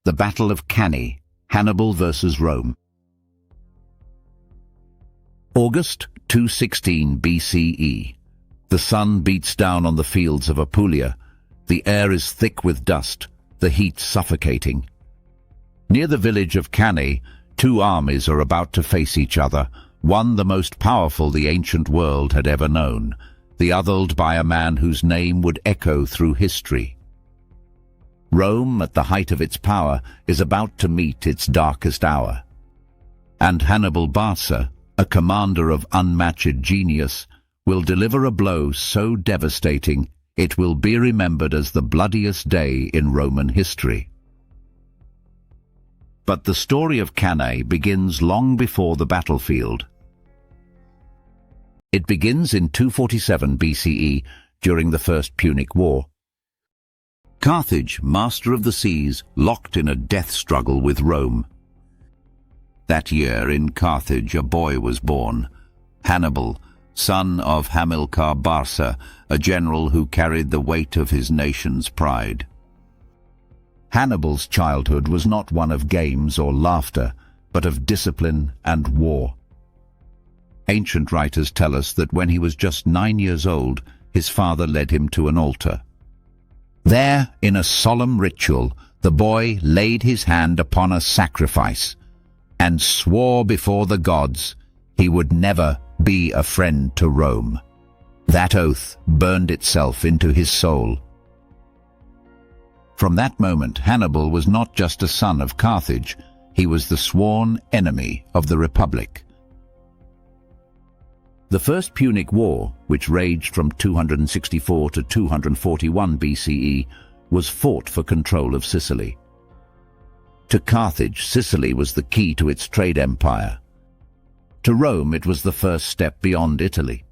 The Battle of Cannae, Hannibal versus Rome. August 216 BCE. The sun beats down on the fields of Apulia. The air is thick with dust, the heat suffocating. Near the village of Cannae, two armies are about to face each other, one the most powerful the ancient world had ever known, the other by a man whose name would echo through history. Rome, at the height of its power, is about to meet its darkest hour. And Hannibal Barca, a commander of unmatched genius, will deliver a blow so devastating it will be remembered as the bloodiest day in Roman history. But the story of Cannae begins long before the battlefield. It begins in 247 BCE, during the First Punic War. Carthage, master of the seas, locked in a death struggle with Rome. That year in Carthage a boy was born, Hannibal, son of Hamilcar Barca, a general who carried the weight of his nation's pride. Hannibal's childhood was not one of games or laughter, but of discipline and war. Ancient writers tell us that when he was just 9 years old, his father led him to an altar. There, in a solemn ritual, the boy laid his hand upon a sacrifice and swore before the gods he would never be a friend to Rome. That oath burned itself into his soul. From that moment, Hannibal was not just a son of Carthage, he was the sworn enemy of the Republic. The First Punic War, which raged from 264 to 241 BCE, was fought for control of Sicily. To Carthage, Sicily was the key to its trade empire. To Rome, it was the first step beyond Italy.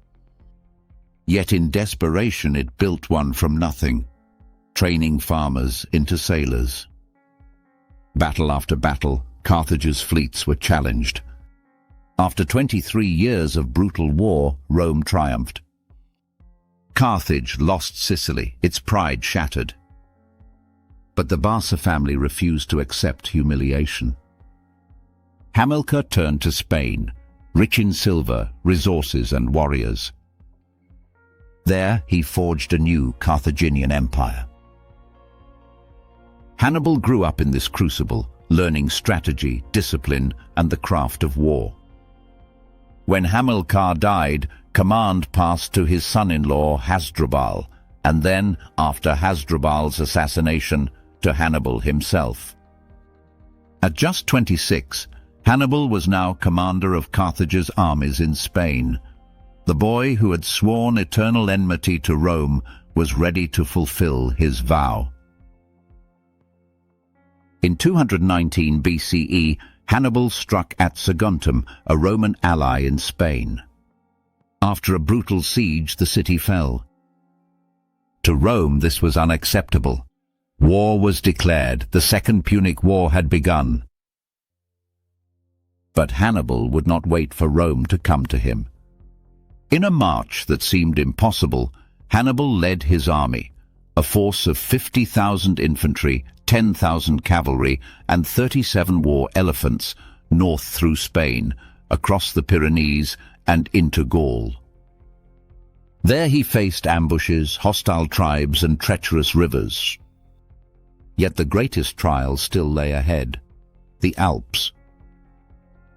Yet in desperation, it built one from nothing, training farmers into sailors. Battle after battle, Carthage's fleets were challenged. After 23 years of brutal war, Rome triumphed. Carthage lost Sicily, its pride shattered. But the Barca family refused to accept humiliation. Hamilcar turned to Spain, rich in silver, resources and warriors. There he forged a new Carthaginian empire. Hannibal grew up in this crucible, learning strategy, discipline and the craft of war. When Hamilcar died, command passed to his son-in-law Hasdrubal, and then, after Hasdrubal's assassination, to Hannibal himself. At just 26, Hannibal was now commander of Carthage's armies in Spain. The boy who had sworn eternal enmity to Rome was ready to fulfill his vow. In 219 BCE, Hannibal struck at Saguntum, a Roman ally in Spain. After a brutal siege, the city fell. To Rome, this was unacceptable. War was declared. The Second Punic War had begun. But Hannibal would not wait for Rome to come to him. In a march that seemed impossible, Hannibal led his army, a force of 50,000 infantry, 10,000 cavalry and 37 war elephants, north through Spain, across the Pyrenees and into Gaul. There he faced ambushes, hostile tribes and treacherous rivers. Yet the greatest trial still lay ahead, the Alps.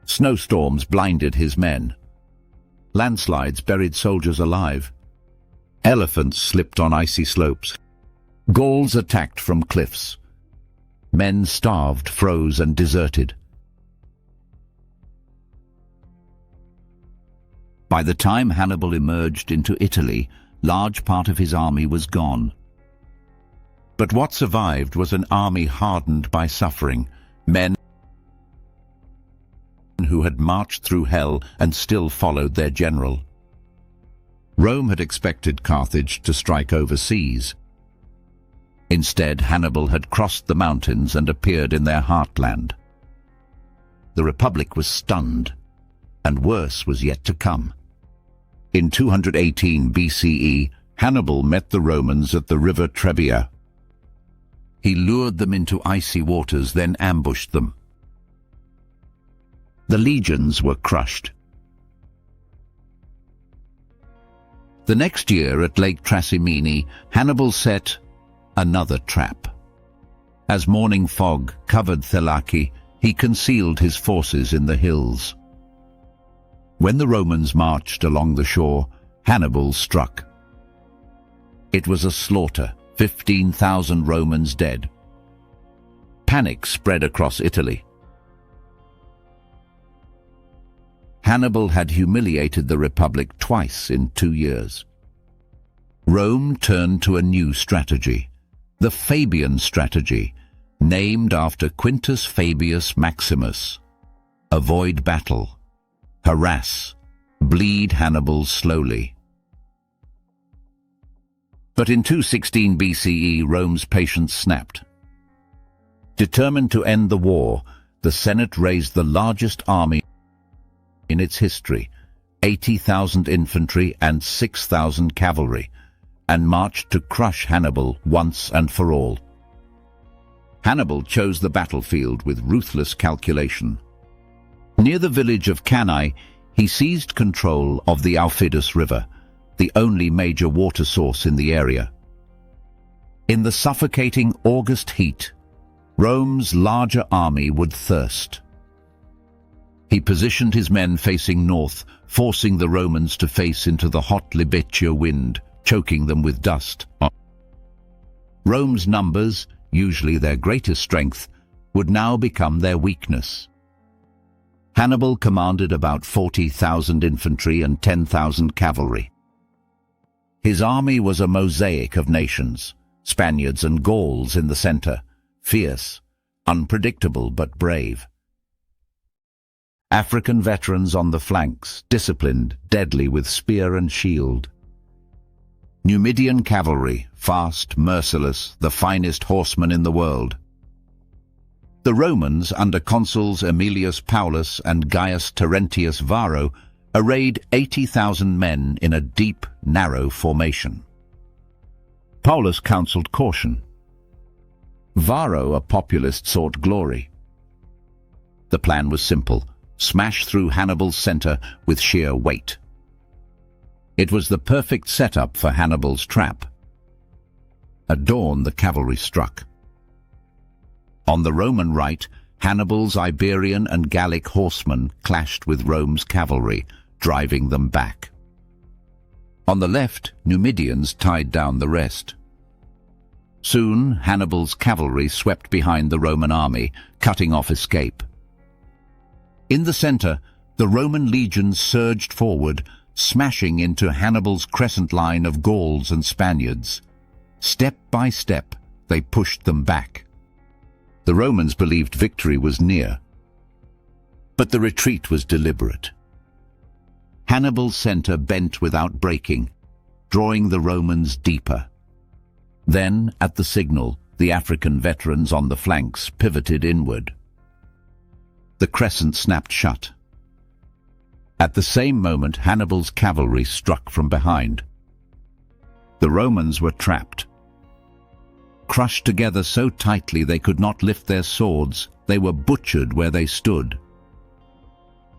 Snowstorms blinded his men. Landslides buried soldiers alive. Elephants slipped on icy slopes. Gauls attacked from cliffs. Men starved, froze, and deserted. By the time Hannibal emerged into Italy, large part of his army was gone. But what survived was an army hardened by suffering, men who had marched through hell and still followed their general. Rome had expected Carthage to strike overseas. Instead, Hannibal had crossed the mountains and appeared in their heartland. The Republic was stunned, and worse was yet to come. In 218 BCE, Hannibal met the Romans at the river Trebia. He lured them into icy waters, then ambushed them. The legions were crushed. The next year at Lake Trasimene, Hannibal set another trap. As morning fog covered Thelaki, he concealed his forces in the hills. When the Romans marched along the shore, Hannibal struck. It was a slaughter, 15,000 Romans dead. Panic spread across Italy. Hannibal had humiliated the Republic twice in 2 years. Rome turned to a new strategy, the Fabian strategy, named after Quintus Fabius Maximus. Avoid battle, harass, bleed Hannibal slowly. But in 216 BCE, Rome's patience snapped. Determined to end the war, the Senate raised the largest army in its history, 80,000 infantry and 6,000 cavalry, and marched to crush Hannibal once and for all. Hannibal chose the battlefield with ruthless calculation. Near the village of Cannae, he seized control of the Aufidus River, the only major water source in the area. In the suffocating August heat, Rome's larger army would thirst. He positioned his men facing north, forcing the Romans to face into the hot Libeccia wind, choking them with dust. Rome's numbers, usually their greatest strength, would now become their weakness. Hannibal commanded about 40,000 infantry and 10,000 cavalry. His army was a mosaic of nations, Spaniards and Gauls in the center, fierce, unpredictable but brave. African veterans on the flanks, disciplined, deadly with spear and shield. Numidian cavalry, fast, merciless, the finest horsemen in the world. The Romans, under consuls Aemilius Paulus and Gaius Terentius Varro, arrayed 80,000 men in a deep, narrow formation. Paulus counseled caution. Varro, a populist, sought glory. The plan was simple: smash through Hannibal's center with sheer weight. It was the perfect setup for Hannibal's trap. At dawn, the cavalry struck. On the Roman right, Hannibal's Iberian and Gallic horsemen clashed with Rome's cavalry, driving them back. On the left, Numidians tied down the rest. Soon, Hannibal's cavalry swept behind the Roman army, cutting off escape. In the center, the Roman legions surged forward, smashing into Hannibal's crescent line of Gauls and Spaniards. Step by step, they pushed them back. The Romans believed victory was near. But the retreat was deliberate. Hannibal's center bent without breaking, drawing the Romans deeper. Then, at the signal, the African veterans on the flanks pivoted inward. The crescent snapped shut. At the same moment, Hannibal's cavalry struck from behind. The Romans were trapped. Crushed together so tightly they could not lift their swords, they were butchered where they stood.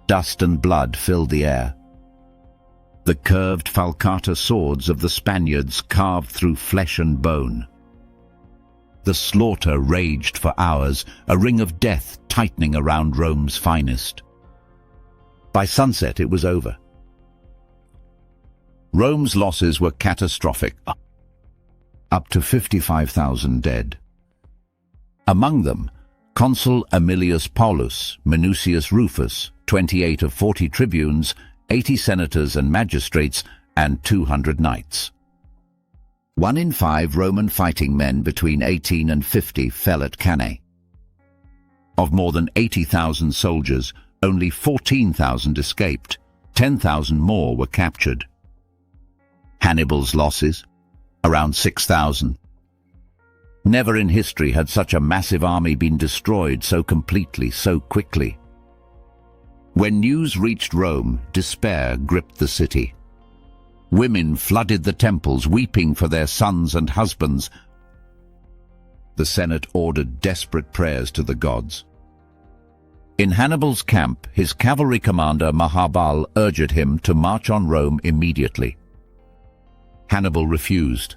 Dust and blood filled the air. The curved falcata swords of the Spaniards carved through flesh and bone. The slaughter raged for hours, a ring of death tightening around Rome's finest. By sunset, it was over. Rome's losses were catastrophic, up to 55,000 dead. Among them, Consul Aemilius Paulus, Minucius Rufus, 28 of 40 tribunes, 80 senators and magistrates, and 200 knights. 1 in 5 Roman fighting men between 18 and 50 fell at Cannae. Of more than 80,000 soldiers, only 14,000 escaped. 10,000 more were captured. Hannibal's losses? Around 6,000. Never in history had such a massive army been destroyed so completely, so quickly. When news reached Rome, despair gripped the city. Women flooded the temples, weeping for their sons and husbands. the Senate ordered desperate prayers to the gods. In Hannibal's camp, his cavalry commander Hannibal urged him to march on Rome immediately. Hannibal refused.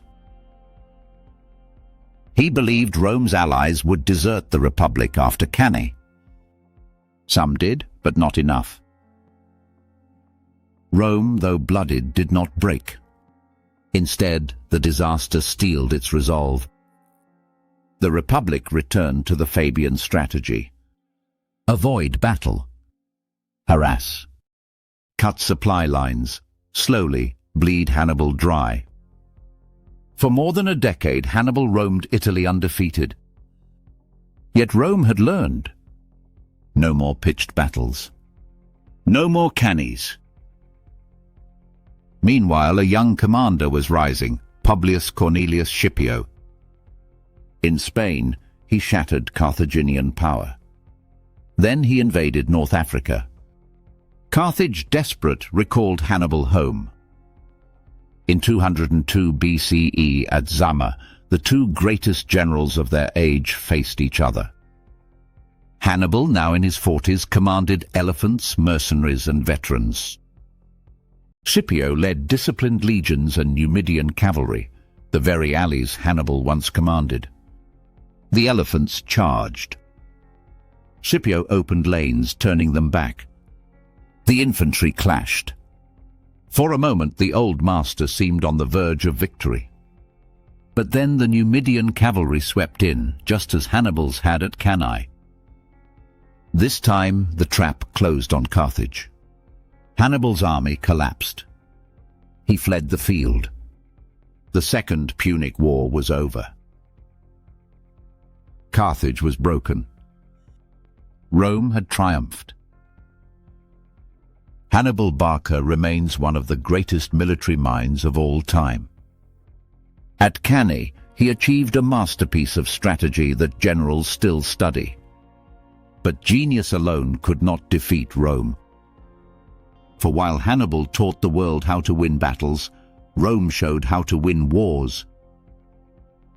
He believed Rome's allies would desert the Republic after Cannae. Some did, but not enough. Rome, though blooded, did not break. Instead, the disaster steeled its resolve. The Republic returned to the Fabian strategy. Avoid battle. Harass. Cut supply lines. Slowly bleed Hannibal dry. For more than a decade, Hannibal roamed Italy undefeated. Yet Rome had learned. No more pitched battles. No more Cannaes. Meanwhile, a young commander was rising, Publius Cornelius Scipio. In Spain, he shattered Carthaginian power. Then he invaded North Africa. Carthage, desperate, recalled Hannibal home. In 202 BCE at Zama, the two greatest generals of their age faced each other. Hannibal, now in his 40s, commanded elephants, mercenaries, and veterans. Scipio led disciplined legions and Numidian cavalry, the very allies Hannibal once commanded. The elephants charged. Scipio opened lanes, turning them back. The infantry clashed. For a moment, the old master seemed on the verge of victory. But then the Numidian cavalry swept in, just as Hannibal's had at Cannae. This time, the trap closed on Carthage. Hannibal's army collapsed. He fled the field. The Second Punic War was over. Carthage was broken. Rome had triumphed. Hannibal Barca remains one of the greatest military minds of all time. At Cannae, he achieved a masterpiece of strategy that generals still study. But genius alone could not defeat Rome. For while Hannibal taught the world how to win battles, Rome showed how to win wars.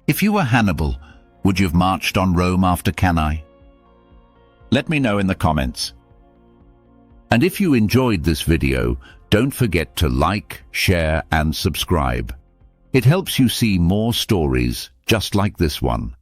If you were Hannibal, would you have marched on Rome after Cannae? Let me know in the comments. And if you enjoyed this video, don't forget to like, share, and subscribe. It helps you see more stories just like this one.